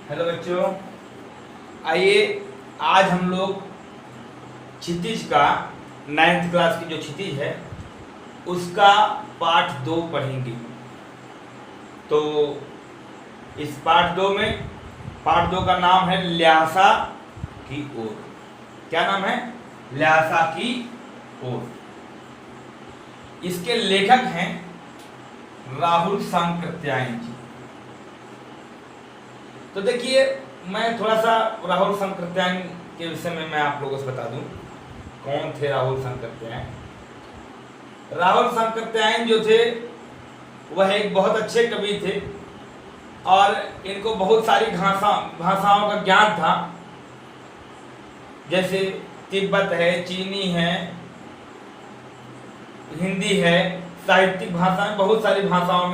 Hello बच्चों, आइए आज हम लोग क्षितिज का 9th क्लास की जो क्षितिज है उसका पाठ 2 पढ़ेंगे। तो इस पाठ 2 में पाठ 2 का नाम है ल्यासा की ओर। क्या नाम है? ल्यासा की ओर। इसके लेखक हैं राहुल सांकृत्यायन जी। तो देखिए, मैं थोड़ा सा राहुल सांकृत्यायन के विषय में मैं आप लोगों से बता दूं कौन थे राहुल सांकृत्यायन। राहुल सांकृत्यायन जो थे वह एक बहुत अच्छे कवि थे और इनको बहुत सारी भाषाओं का ज्ञान था, जैसे तिब्बत है, चीनी है, हिंदी है, साहित्यिक भाषाएं, बहुत सारी भाषाओं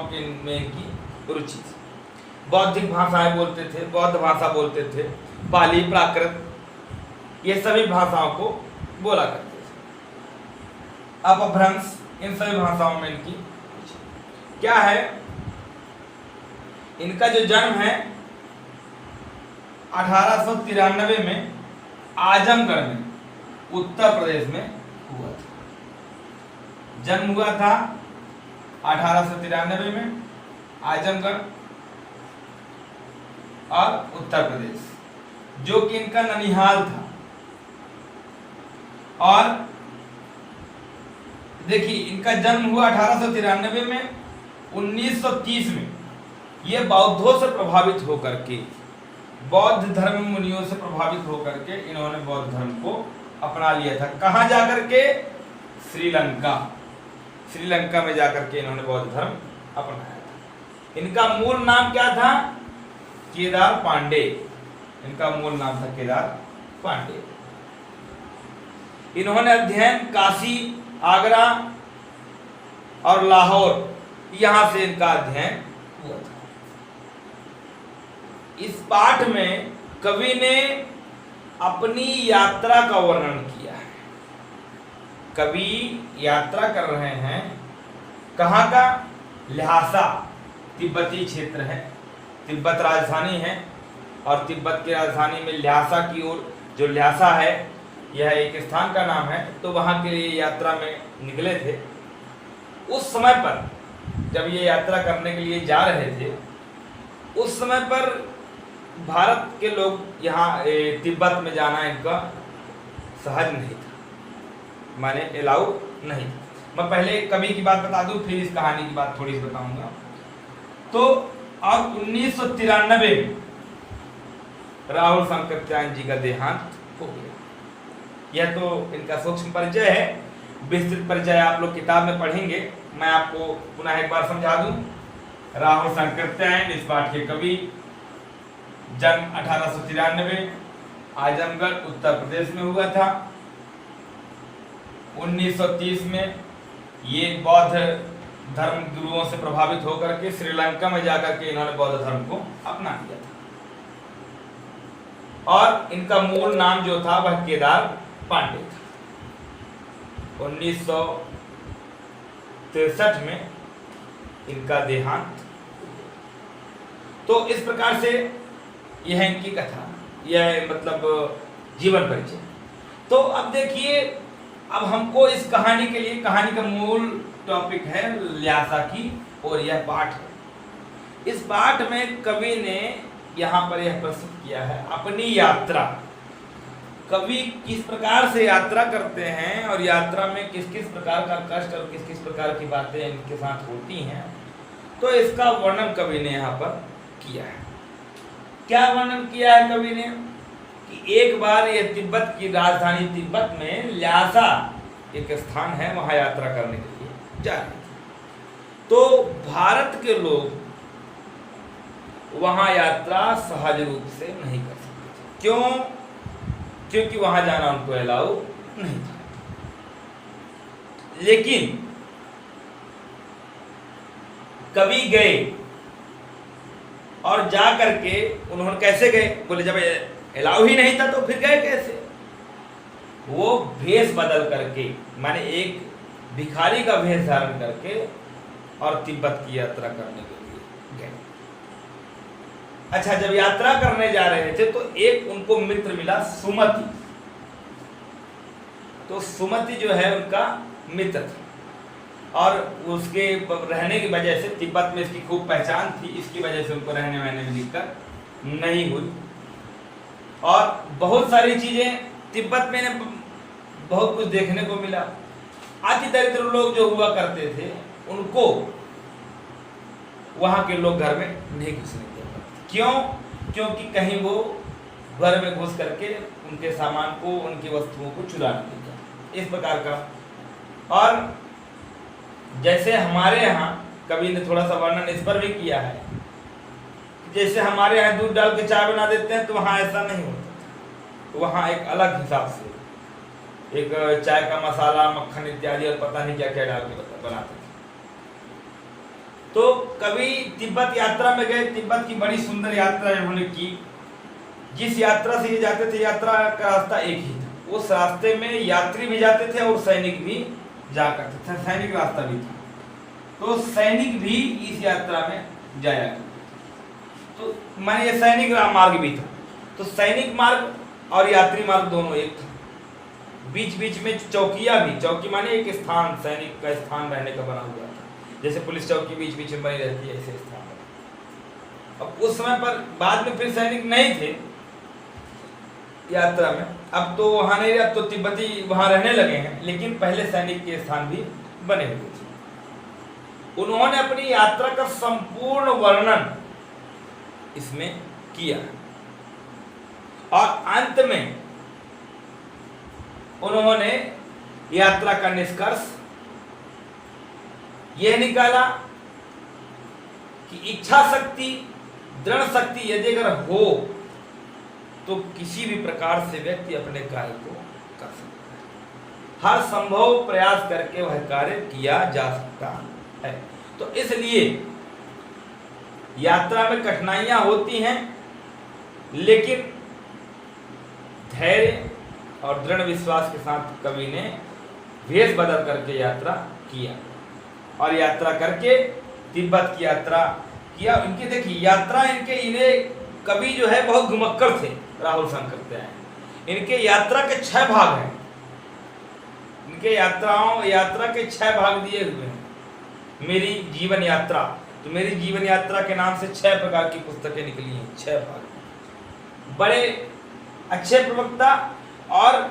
की इनकी रुचि थी। बौद्धिक भाषाएं बोलते थे, बौद्ध भाषा बोलते थे, पाली, प्राकृत, ये सभी भाषाओं को बोला करते थे। अपभ्रंश, इन सभी भाषाओं में इनकी क्या है। इनका जो जन्म है 1893 में आजमगढ़ में, उत्तर प्रदेश में हुआ था। जन्म हुआ था 1893 में आजमगढ़ और उत्तर प्रदेश, जो कि इनका ननिहाल था। और देखिए, इनका जन्म हुआ 1893 में। 1930 में ये बौद्धों से प्रभावित होकर के, बौद्ध धर्म मुनियों से प्रभावित होकर के इन्होंने बौद्ध धर्म को अपना लिया था। कहाँ जाकर के? श्रीलंका। श्रीलंका में जाकर के इन्होंने बौद्ध धर्म अपनाया था। इनका मूल नाम क्या था? केदार पांडे। इनका मूल नाम था केदार पांडे। इन्होंने अध्ययन काशी, आगरा और लाहौर, यहां से इनका अध्ययन हुआ था। इस पाठ में कवि ने अपनी यात्रा का वर्णन किया है। कवि यात्रा कर रहे हैं, कहाँ का? ल्हासा, तिब्बती क्षेत्र है, तिब्बत राजधानी है और तिब्बत की राजधानी में ल्हासा की ओर, जो ल्हासा है यह एक स्थान का नाम है, तो वहां के लिए यात्रा में निकले थे। उस समय पर जब ये यात्रा करने के लिए जा रहे थे, उस समय पर भारत के लोग यहाँ तिब्बत में जाना इनका सहज नहीं था, माने अलाउ नहीं था। मैं पहले कवि की बात बता दूं, फिर इस कहानी की बात थोड़ी सी बताऊंगा। तो अब 1993 में राहुल सांकृत्यायन जी का देहांत हो गया। यह तो इनका सूक्ष्म परिचय है, विस्तृत परिचय आप लोग किताब में पढ़ेंगे। मैं आपको पुनः एक बार समझा दूं। राहुल सांकृत्यायन इस पाठ के कवि, जन्म 1893, आजमगढ़, उत्तर प्रदेश में हुआ था। 1930 में ये बौद्ध धर्म गुरुओं से प्रभावित होकर के श्रीलंका में जाकर के इन्होंने बौद्ध धर्म को अपना लिया था और इनका मूल नाम जो था वह केदार पांडे था। 1963 में इनका देहांत। तो इस प्रकार से यह इनकी कथा, यह मतलब जीवन परिचय। तो अब देखिए, अब हमको इस कहानी के लिए, कहानी का मूल टॉपिक है ल्हासा की और यह पाठ है। इस पाठ में कवि ने यहाँ पर यह प्रस्तुत किया है अपनी यात्रा। कवि किस प्रकार से यात्रा करते हैं और यात्रा में किस किस प्रकार का कष्ट और किस किस प्रकार की बातें इनके साथ होती हैं, तो इसका वर्णन कवि ने यहाँ पर किया है। क्या वर्णन किया है कवि ने? कि एक बार यह तिब्बत की राजधानी तिब्बत में ल्हासा एक स्थान है, वहां यात्रा करने के लिए जा रहे थे। तो भारत के लोग वहां यात्रा सहज रूप से नहीं कर सकते थे। क्यों? क्योंकि वहां जाना उनको अलाउ नहीं था। लेकिन कवि गए और जा करके उन्होंने कैसे गए? बोले जब अलाउ ही नहीं था तो फिर गए कैसे? वो भेष बदल करके, माने एक भिखारी का भेष धारण करके और तिब्बत की यात्रा करने के लिए गए। अच्छा, जब यात्रा करने जा रहे थे तो एक उनको मित्र मिला, सुमति। तो सुमति जो है उनका मित्र था और उसके रहने की वजह से तिब्बत में इसकी खूब पहचान थी, इसकी वजह से उनको रहने वहने में दिक्कत नहीं हुई। और बहुत सारी चीजें तिब्बत में बहुत कुछ देखने को मिला। अति दरिद्र लोग जो हुआ करते थे उनको वहां के लोग घर में नहीं घुसने देते। क्यों? क्योंकि कहीं वो घर में घुस करके उनके सामान को, उनकी वस्तुओं को चुरा लेते, इस प्रकार का। और जैसे हमारे यहाँ कवि ने थोड़ा सा वर्णन इस पर भी किया है, जैसे हमारे यहाँ दूध डाल के चाय बना देते हैं, तो वहाँ ऐसा नहीं होता। वहाँ एक अलग हिसाब से एक चाय का मसाला, मक्खन इत्यादि और पता नहीं क्या क्या डाल के बनाते थे। तो कभी तिब्बत यात्रा में गए, तिब्बत की बड़ी सुंदर यात्रा इन्होंने की। जिस यात्रा से ये जाते थे, यात्रा का रास्ता एक ही था। उस रास्ते में यात्री भी जाते थे और सैनिक भी जा करते थे, सैनिक रास्ता भी था। तो सैनिक भी इस यात्रा में जाया करते, तो माने ये सैनिक मार्ग भी था। तो सैनिक मार्ग और यात्री मार्ग दोनों एक था। बीच बीच में चौकियां भी, चौकी माने एक स्थान, सैनिक का स्थान रहने का बना हुआ था। जैसे पुलिस चौकी बीच बीच में बनी रहती है, ऐसे स्थान। अब उस समय पर बाद में फिर सैनिक नहीं थे यात्रा में, अब तो वहां नहीं, अब तो तिब्बती वहां रहने लगे हैं, लेकिन पहले सैनिक के स्थान भी बने हुए थे। उन्होंने अपनी यात्रा का संपूर्ण वर्णन इसमें किया और अंत में उन्होंने यात्रा का निष्कर्ष यह निकाला कि इच्छा शक्ति, दृढ़ शक्ति यदि अगर हो तो किसी भी प्रकार से व्यक्ति अपने कार्य को कर सकता है। हर संभव प्रयास करके वह कार्य किया जा सकता है। तो इसलिए यात्रा में कठिनाइयां होती हैं, लेकिन धैर्य और दृढ़ विश्वास के साथ कवि ने भेष बदल करके यात्रा किया और यात्रा करके तिब्बत की यात्रा किया। इनकी देखिए यात्रा, इन्हें कवि जो है बहुत घुमक्कड़ थे, राहुल शंकर हैं। इनके यात्रा के 6 भाग हैं। इनके यात्रा के 6 भाग दिए हुए हैं। मेरी जीवन यात्रा, तो मेरी जीवन यात्रा के नाम से 6 प्रकार की पुस्तकें निकली हैं, 6 भाग। बड़े अच्छे प्रवक्ता और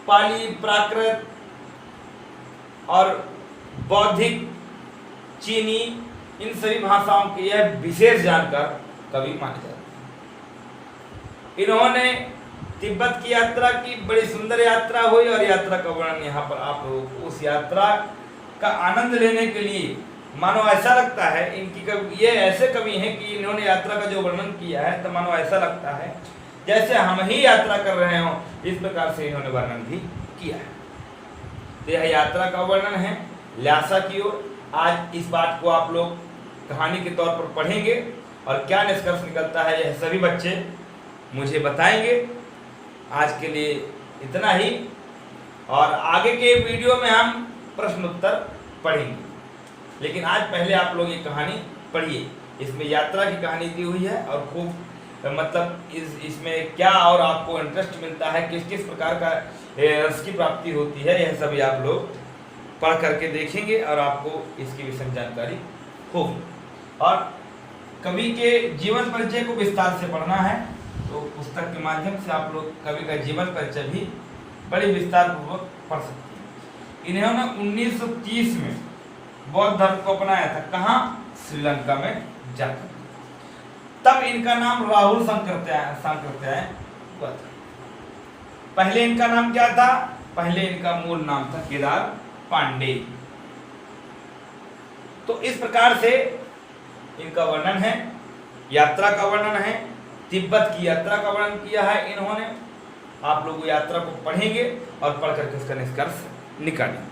पाली, प्राकृत और बौद्धिक, चीनी, इन सभी भाषाओं के यह विशेष जानकार कवि माने जाते हैं। इन्होंने तिब्बत की यात्रा की, बड़ी सुंदर यात्रा हुई और यात्रा का वर्णन यहाँ पर आप लोगों को, उस यात्रा का आनंद लेने के लिए मानो ऐसा लगता है इनकी ये ऐसे कवि हैं कि इन्होंने यात्रा का जो वर्णन किया है तो मानो ऐसा लगता है जैसे हम ही यात्रा कर रहे हों, इस प्रकार से इन्होंने वर्णन भी किया है। तो यह यात्रा का वर्णन है ल्हासा की ओर। आज इस बात को आप लोग कहानी के तौर पर पढ़ेंगे और क्या निष्कर्ष निकलता है यह सभी बच्चे मुझे बताएंगे। आज के लिए इतना ही, और आगे के वीडियो में हम प्रश्न उत्तर पढ़ेंगे, लेकिन आज पहले आप लोग ये कहानी पढ़िए। इसमें यात्रा की कहानी दी हुई है और खूब मतलब इसमें क्या और आपको इंटरेस्ट मिलता है, किस किस प्रकार का रस की प्राप्ति होती है, यह सभी आप लोग पढ़ करके देखेंगे और आपको इसकी विषय जानकारी होगी। और कवि के जीवन परिचय को विस्तार से पढ़ना है तो पुस्तक के माध्यम से आप लोग कवि का जीवन परिचय भी बड़ी विस्तार पूर्वक पढ़ सकते हैं। इन्होंने 1930 में बौद्ध धर्म को अपनाया था। कहाँ? श्रीलंका में जाकर। तब इनका नाम राहुल शंकरत्यायन हुआ था। पहले इनका नाम क्या था? पहले इनका मूल नाम था केदार पांडे। तो इस प्रकार से इनका वर्णन है, यात्रा का वर्णन है, तिब्बत की यात्रा का वर्णन किया है इन्होंने। आप लोग यात्रा को पढ़ेंगे और पढ़ करके उसका निष्कर्ष निकालेंगे।